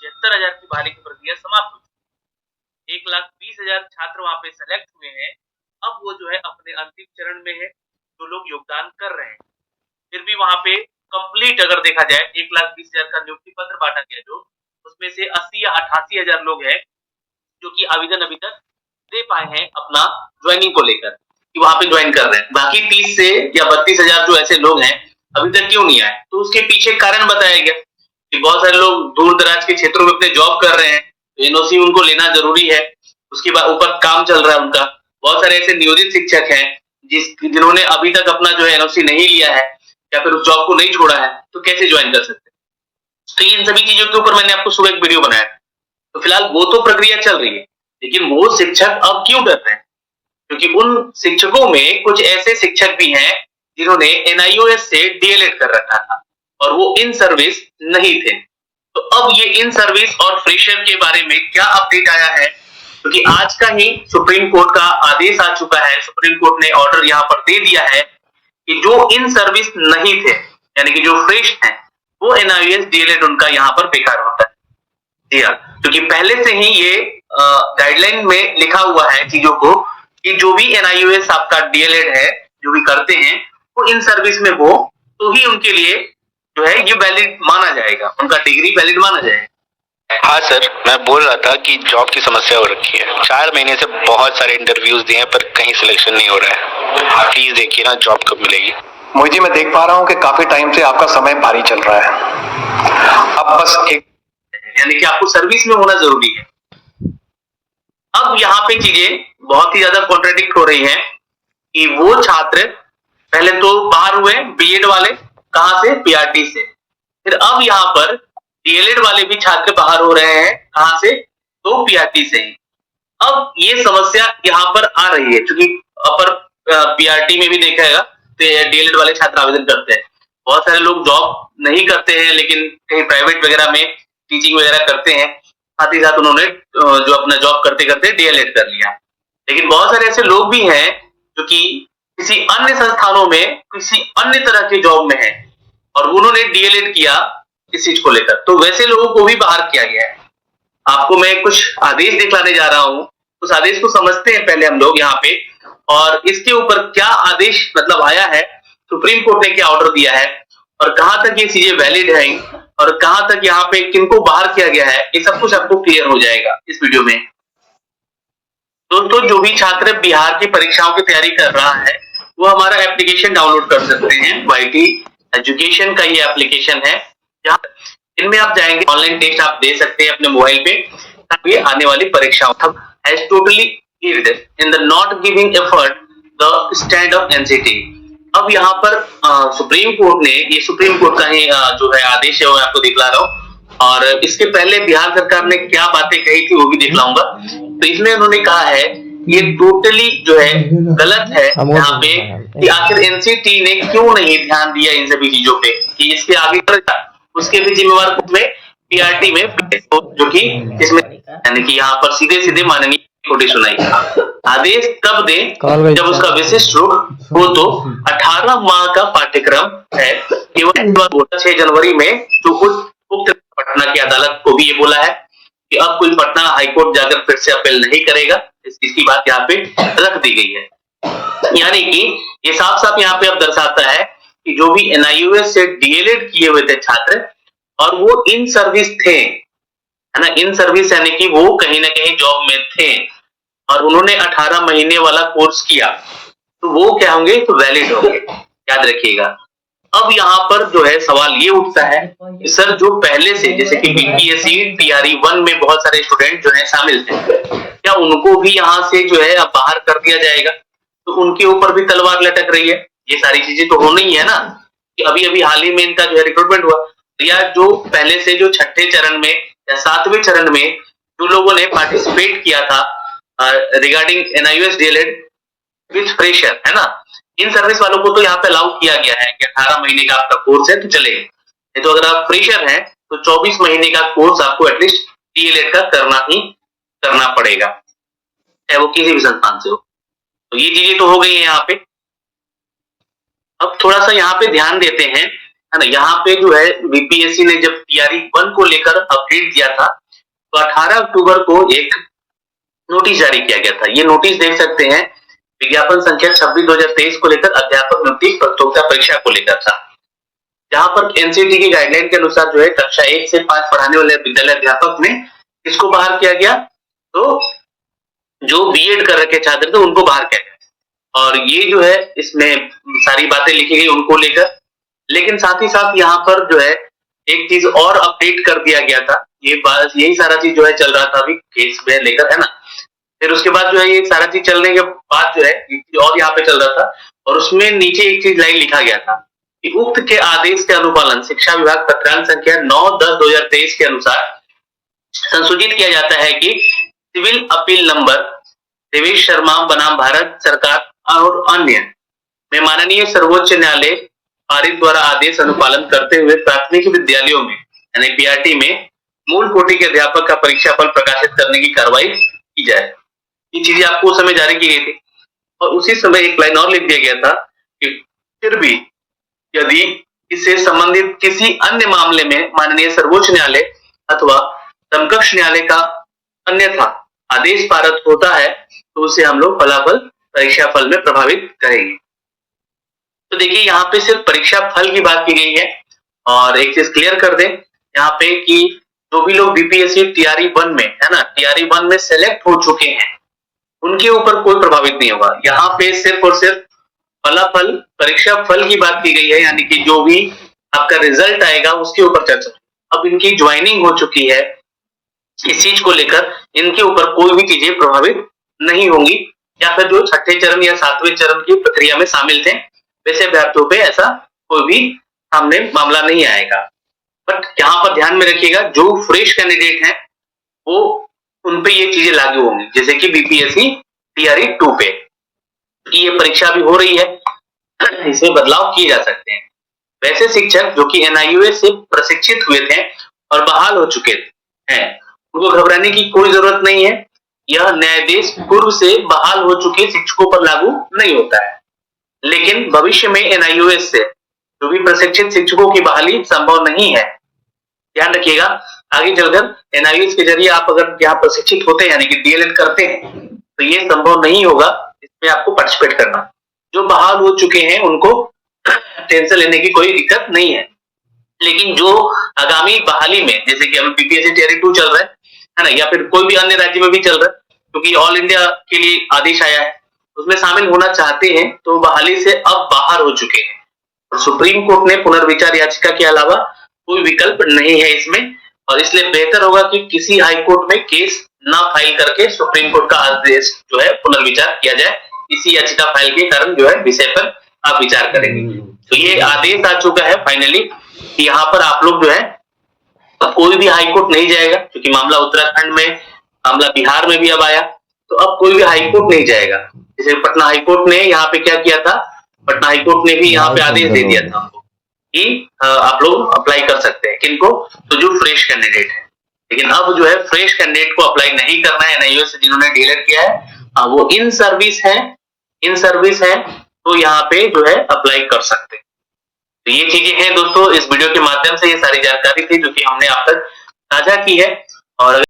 76,000 की बहाली की प्रक्रिया समाप्त हो चुकी है। 1,20,000 छात्र वहां पे सेलेक्ट हुए हैं। अब वो जो है अपने अंतिम चरण में है, जो लोग योगदान कर रहे हैं। फिर भी वहां पे कंप्लीट अगर देखा जाए 1,20,000 का नियुक्ति पत्र बांटा गया, जो उसमें से 80 या 88,000 लोग हैं जो कि आवेदन अभी तक दे पाए हैं अपना ज्वाइनिंग को लेकर कि वहां पे ज्वाइन कर रहे हैं। बाकी 30 से या 32,000 जो ऐसे लोग हैं अभी तक क्यों नहीं आए, तो उसके पीछे कारण बताया गया कि बहुत सारे लोग दूर दराज के क्षेत्रों में अपने जॉब कर रहे हैं, तो एनओसी उनको लेना जरूरी है। उसके बाद ऊपर काम चल रहा है उनका। बहुत सारे ऐसे नियोजित शिक्षक हैं जिन्होंने अभी तक अपना जो है एनओसी नहीं लिया है या फिर उस जॉब को नहीं छोड़ा है, तो कैसे ज्वाइन कर सकते हैं। तो इन सभी चीजों के ऊपर मैंने आपको सुबह एक वीडियो बनाया। तो फिलहाल वो तो प्रक्रिया चल रही है, लेकिन वो शिक्षक अब क्यों डर रहे हैं? क्योंकि उन शिक्षकों में कुछ ऐसे शिक्षक भी हैं जिन्होंने एनआईओएस से डीएलएड कर रखा था और वो इन सर्विस नहीं थे। तो अब ये इन सर्विस और फ्रेशर के बारे में क्या अपडेट आया है, क्योंकि आज का ही सुप्रीम कोर्ट का आदेश आ चुका है। सुप्रीम कोर्ट ने ऑर्डर यहाँ पर दे दिया है कि जो इन सर्विस नहीं थे, यानी कि जो फ्रेश हैं, वो एनआईओएस डीएलएड उनका यहाँ पर बेकार होता है। जी हाँ, क्योंकि पहले से ही ये गाइडलाइन में लिखा हुआ है चीजों को कि जो भी एनआईओएस आपका डीएलएड है, जो भी करते हैं, वो इन सर्विस में हो तो ही उनके लिए जो है ये वैलिड माना जाएगा, उनका डिग्री वैलिड माना जाएगा। हाँ सर, मैं बोल रहा था कि जॉब की समस्या हो रखी है। 4 महीने से बहुत सारे इंटरव्यूज दिए हैं पर कहीं सिलेक्शन नहीं हो रहा है। प्लीज देखिए ना, जॉब कब मिलेगी। मोहित जी, मैं देख पा रहा हूँ कि काफी टाइम से आपका समय भारी चल रहा है। अब बस एक, यानी कि आपको सर्विस में होना जरूरी है। अब यहाँ पे चीजें बहुत ही ज्यादा कॉन्ट्रडिक्ट हो रही हैं कि वो छात्र पहले तो बाहर हुए बीएड वाले, कहां से? पीआरटी से। फिर अब यहाँ पर डीएलएड वाले भी छात्र बाहर हो रहे हैं, कहां से? तो पीआरटी से ही। अब ये समस्या यहाँ पर आ रही है, क्योंकि अपर पीआरटी में भी देखेगा तो डीएलएड वाले छात्र आवेदन करते हैं। बहुत सारे लोग जॉब नहीं करते हैं, लेकिन कहीं प्राइवेट वगैरह में टीचिंग वगैरह करते हैं, साथ ही साथ उन्होंने जो अपना जॉब करते करते डीएलएड कर लिया। लेकिन बहुत सारे ऐसे लोग भी हैं जो कि किसी अन्य संस्थानों में किसी अन्य तरह के जॉब में है और उन्होंने डीएलएड किया इस चीज को लेकर, तो वैसे लोगों को भी बाहर किया गया है। आपको मैं कुछ आदेश दिखलाने जा रहा हूं, उस आदेश को समझते हैं पहले हम लोग यहाँ पे, और इसके ऊपर क्या आदेश मतलब आया है, सुप्रीम कोर्ट ने क्या ऑर्डर दिया है और कहां तक ये चीजें वैलिड है और कहां तक यहाँ पे किनको बाहर किया गया है, ये सब कुछ आपको क्लियर हो जाएगा इस वीडियो में। दोस्तों, जो भी छात्र बिहार की परीक्षाओं की तैयारी कर रहा है वो हमारा एप्लीकेशन डाउनलोड कर सकते हैं। वाईटी एजुकेशन का ये एप्लीकेशन है, इनमें आप जाएंगे, ऑनलाइन टेस्ट आप दे सकते हैं अपने मोबाइल पे, ताकि आने वाली परीक्षाओं has totally gived in the not giving effort the stand of NCT. अब यहाँ पर सुप्रीम कोर्ट ने, ये सुप्रीम कोर्ट का ही जो है आदेश है वो आपको दिखला रहा हूँ, और इसके पहले बिहार सरकार ने क्या बातें कही थी वो भी दिखलाऊंगा। तो इसमें उन्होंने कहा है ये टोटली जो है गलत है यहाँ पे कि आखिर एनसीटी ने क्यों नहीं ध्यान दिया इन सभी चीजों पे कि इसके आगे उसके भी जिम्मेवार में पीआरटी में जो कि इसमें, यानी कि यहाँ पर सीधे सीधे माननीय कोर्ट सुनाई आदेश तब दे जब उसका विशिष्ट रूप हो, तो 18 माह का पाठ्यक्रम है। केवल 6 जनवरी में जो उक्त पटना की अदालत को भी ये बोला है कि अब कोई पटना हाईकोर्ट जाकर फिर से अपील नहीं करेगा, इसकी बात यहाँ पे रख दी गई है। यानी कि ये साफ साफ यहाँ पे अब दर्शाता है कि जो भी एनआईओएस से डीएलएड किए हुए थे छात्र और वो इन सर्विस थे, है ना, इन सर्विस यानी कि वो कहीं ना कहीं जॉब में थे और उन्होंने 18 महीने वाला कोर्स किया, तो वो क्या होंगे? तो वैलिड होंगे, याद रखिएगा। अब यहाँ पर जो है सवाल ये उठता है कि सर जो पहले से, जैसे कि बीपीएससी टीआरई 1 में बहुत सारे स्टूडेंट जो है शामिल थे, क्या उनको भी यहाँ से जो है अब बाहर कर दिया जाएगा? तो उनके ऊपर भी तलवार लटक रही है। ये सारी चीजें तो होनी ही है ना, कि अभी अभी हाल ही में इनका जो है रिक्रूटमेंट हुआ, या जो पहले से जो 6ठे चरण में या 7वें चरण में जो लोगों ने पार्टिसिपेट किया था regarding NIOS DElEd with fresher, है ना, इन सर्विस वालों को तो यहाँ पे अलाउ किया गया है कि 18 महीने का आपका कोर्स है तो चलेगा। तो अगर आप फ्रेशर हैं तो 24 महीने का कोर्स आपको एटलीस्ट डीएलएड का करना ही करना पड़ेगा, चाहे वो किसी भी संस्थान से हो। तो ये चीजें तो हो गई है यहाँ पे। अब थोड़ा सा यहाँ पे ध्यान देते हैं है ना। यहाँ पे जो है बीपीएससी ने जब टीआरई 1 को लेकर अपडेट दिया था तो 18 अक्टूबर को एक नोटिस जारी किया गया था। ये नोटिस देख सकते हैं, विज्ञापन संख्या 26/2023 को लेकर अध्यापक नियुक्ति प्रतियोगिता परीक्षा को लेकर था, जहां पर एनसीटी की गाइडलाइन के अनुसार जो है कक्षा 1 से 5 पढ़ाने वाले विद्यालय अध्यापक ने किसको बाहर किया गया, तो जो बीएड कर रखे छात्र थे उनको बाहर किया गया। और ये जो है इसमें सारी बातें लिखी गई उनको लेकर, लेकिन साथ ही साथ यहाँ पर जो है एक चीज और अपडेट कर दिया गया था। ये बात, यही सारा चीज जो है चल रहा था अभी केस में लेकर, है ना। फिर उसके बाद जो है ये सारा चीज चलने के बाद जो है और यहाँ पे चल रहा था, और उसमें नीचे एक चीज लाइन लिखा गया था कि उक्त के आदेश के अनुपालन शिक्षा विभाग पत्रांक संख्या 9/10/2023 के अनुसार संशोधित किया जाता है कि civil appeal number Devesh Sharma बनाम भारत सरकार और अन्य में माननीय सर्वोच्च न्यायालय पारित द्वारा आदेश अनुपालन करते हुए प्राथमिक विद्यालयों में यानी पीआरटी में मूल कोटि के अध्यापक का परीक्षा फल प्रकाशित करने की कार्रवाई की जाए। ये चीजें आपको उस समय जारी की गई थी, और उसी समय एक लाइन और लिख दिया गया था कि फिर भी यदि इससे संबंधित किसी अन्य मामले में माननीय सर्वोच्च न्यायालय अथवा समकक्ष न्यायालय का अन्यथा आदेश पारित होता है तो उसे हम लोग फलाफल परीक्षा फल में प्रभावित करेंगे। तो देखिए यहाँ पे सिर्फ परीक्षा फल की बात की गई है, और एक चीज क्लियर कर दें यहाँ पे कि जो भी लोग बीपीएससी टीआरई 1 में, है ना, टीआरई 1 में सेलेक्ट हो चुके हैं उनके ऊपर कोई प्रभावित नहीं होगा। यहाँ पे सिर्फ और सिर्फ फलाफल परीक्षा फल की बात की गई है, यानी कि जो भी आपका रिजल्ट आएगा उसके ऊपर चर्चा। अब इनकी ज्वाइनिंग हो चुकी है, इस चीज को लेकर इनके ऊपर कोई भी चीजें प्रभावित नहीं होंगी, या फिर जो छठे चरण या 7वें चरण की प्रक्रिया में शामिल थे वैसे अभ्यर्थियों पे ऐसा कोई भी सामने मामला नहीं आएगा। बट यहाँ पर ध्यान में रखिएगा जो फ्रेश कैंडिडेट हैं वो उन पे ये चीजें लागू होंगी, जैसे कि बीपीएससी टीआरई 2 पे ये परीक्षा भी हो रही है, इसमें बदलाव किए जा सकते हैं। वैसे शिक्षक जो कि एनआईयूएस से प्रशिक्षित हुए थे और बहाल हो चुके हैं उनको घबराने की कोई जरूरत नहीं है। यह न्यायाधीश पूर्व से बहाल हो चुके शिक्षकों पर लागू नहीं होता है, लेकिन भविष्य में एनआईयूएस से जो भी प्रशिक्षित शिक्षकों की बहाली संभव नहीं है। ध्यान रखिएगा, आगे चलकर एनआईयूएस के जरिए आप अगर यहाँ प्रशिक्षित होते हैं यानी कि डीएलएड करते हैं तो ये संभव नहीं होगा, इसमें आपको पार्टिसिपेट करना। जो बहाल हो चुके हैं उनको टेंशन लेने की कोई दिक्कत नहीं है, लेकिन जो आगामी बहाली में जैसे कि अभी बीपीएससी टीआरई 2 चल रहा है ना, या फिर कोई भी अन्य राज्य में भी चल रहा है क्योंकि ऑल इंडिया के लिए आदेश आया है, उसमें शामिल होना चाहते हैं तो बहाली से अब बाहर हो चुके हैं। और सुप्रीम कोर्ट ने पुनर्विचार याचिका के अलावा कोई विकल्प नहीं है इसमें, और इसलिए बेहतर होगा कि किसी हाई कोर्ट में केस ना फाइल करके सुप्रीम कोर्ट का आदेश जो है पुनर्विचार किया जाए। इसी याचिका फाइल के कारण जो है विषय पर आप विचार करेंगे। तो ये आदेश आ चुका है फाइनली कि यहाँ पर आप लोग जो है अब कोई भी हाई कोर्ट नहीं जाएगा, क्योंकि मामला उत्तराखंड में, मामला बिहार में भी अब आया, तो अब कोई भी हाई कोर्ट नहीं जाएगा। जैसे पटना हाई कोर्ट ने यहाँ पे क्या किया था, पटना हाई कोर्ट ने भी यहाँ पे आदेश दे दिया था हमको कि आप लोग अप्लाई कर सकते हैं, किनको, तो जो फ्रेश कैंडिडेट है। लेकिन अब जो है फ्रेश कैंडिडेट को अप्लाई नहीं करना है, एनआईयूएस से जिन्होंने डीएलएड किया है वो इन सर्विस है तो यहाँ पे जो है अप्लाई कर सकते हैं। तो ये चीजें हैं दोस्तों, इस वीडियो के माध्यम से ये सारी जानकारी थी जो कि हमने आप तक साझा की है। और